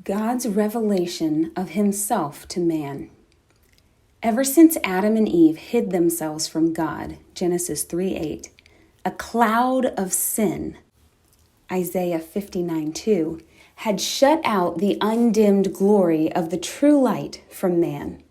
God's revelation of himself to man. Ever since Adam and Eve hid themselves from God, Genesis 3:8, a cloud of sin, Isaiah 59:2, had shut out the undimmed glory of the true light from man.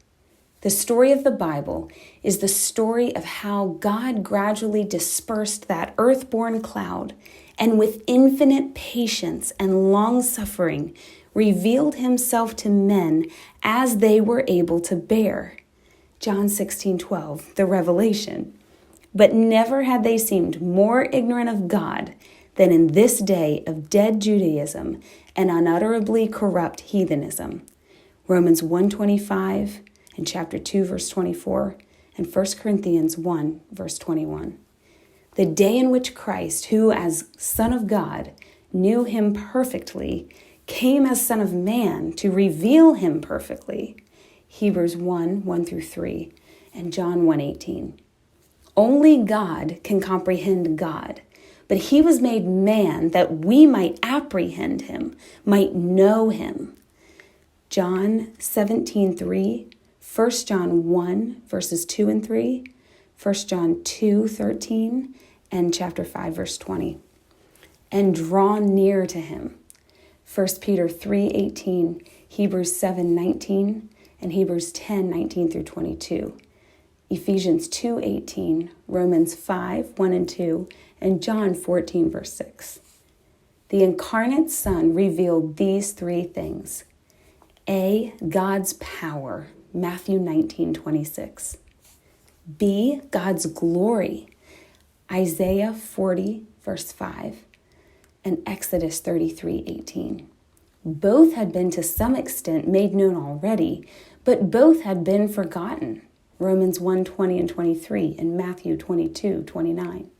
The story of the Bible is the story of how God gradually dispersed that earth-born cloud and with infinite patience and long-suffering revealed himself to men as they were able to bear. John 16:12, the revelation. But never had they seemed more ignorant of God than in this day of dead Judaism and unutterably corrupt heathenism. Romans 1:25 and chapter 2, verse 24, and 1 Corinthians 1, verse 21. The day in which Christ, who as Son of God knew him perfectly, came as Son of Man to reveal him perfectly. Hebrews 1 through 3, and John 1:18. Only God can comprehend God, but he was made man that we might apprehend him, might know him. John 17:3, 1 John 1, verses 2 and 3, 1 John 2:13, and chapter 5, verse 20. And draw near to him. 1 Peter 3:18, Hebrews 7:19, and Hebrews 10:19 through 22. Ephesians 2:18, Romans 5:1 and 2, and John 14, verse 6. The incarnate Son revealed these three things. A, God's power, Matthew 19:26. B, God's glory, Isaiah 40, verse 5, and Exodus 33:18. Both had been to some extent made known already, but both had been forgotten. Romans 1:20 and 23 and Matthew 22:29.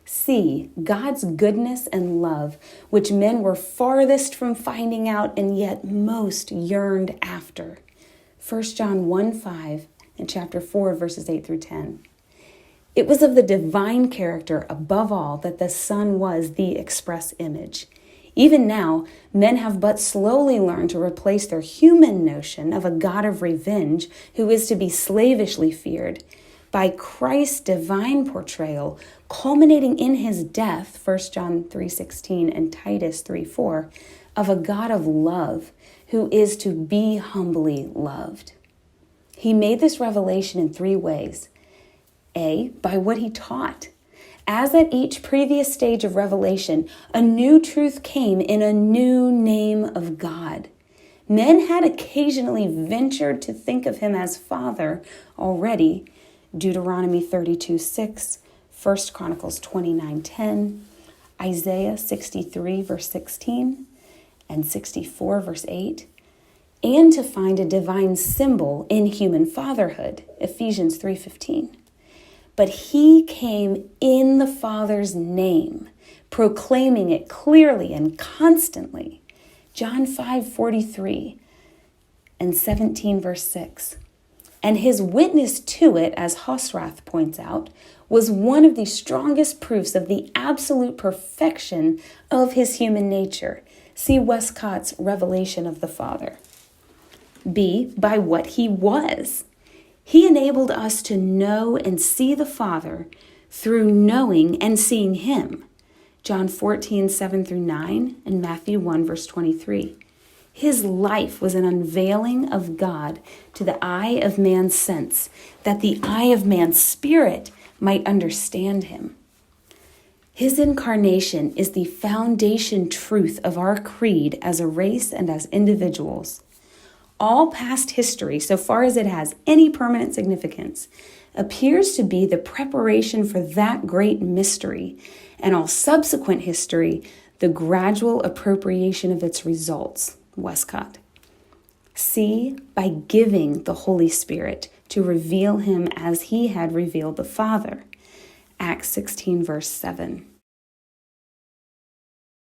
C, God's goodness and love, which men were farthest from finding out and yet most yearned after. 1 John 1:5 and chapter 4, verses 8 through 10. It was of the divine character above all that the Son was the express image. Even now, men have but slowly learned to replace their human notion of a God of revenge who is to be slavishly feared by Christ's divine portrayal, culminating in his death, 1 John 3:16 and Titus 3:4, of a God of love who is to be humbly loved. He made this revelation in three ways. A, by what he taught. As at each previous stage of revelation, a new truth came in a new name of God. Men had occasionally ventured to think of him as Father already. Deuteronomy 32:6, 1 Chronicles 29:10, Isaiah 63, verse 16, and 64, verse 8, and to find a divine symbol in human fatherhood, Ephesians 3:15. But he came in the Father's name, proclaiming it clearly and constantly. John 5:43 and 17, verse 6. And his witness to it, as Hosrath points out, was one of the strongest proofs of the absolute perfection of his human nature. See Westcott's Revelation of the Father. B, by what he was. He enabled us to know and see the Father through knowing and seeing him. John 14:7 through 9, and Matthew 1, verse 23. His life was an unveiling of God to the eye of man's sense, that the eye of man's spirit might understand him. His incarnation is the foundation truth of our creed as a race and as individuals. All past history, so far as it has any permanent significance, appears to be the preparation for that great mystery, and all subsequent history, the gradual appropriation of its results. Westcott. C, by giving the Holy Spirit to reveal him as he had revealed the Father. Acts 16, verse 7.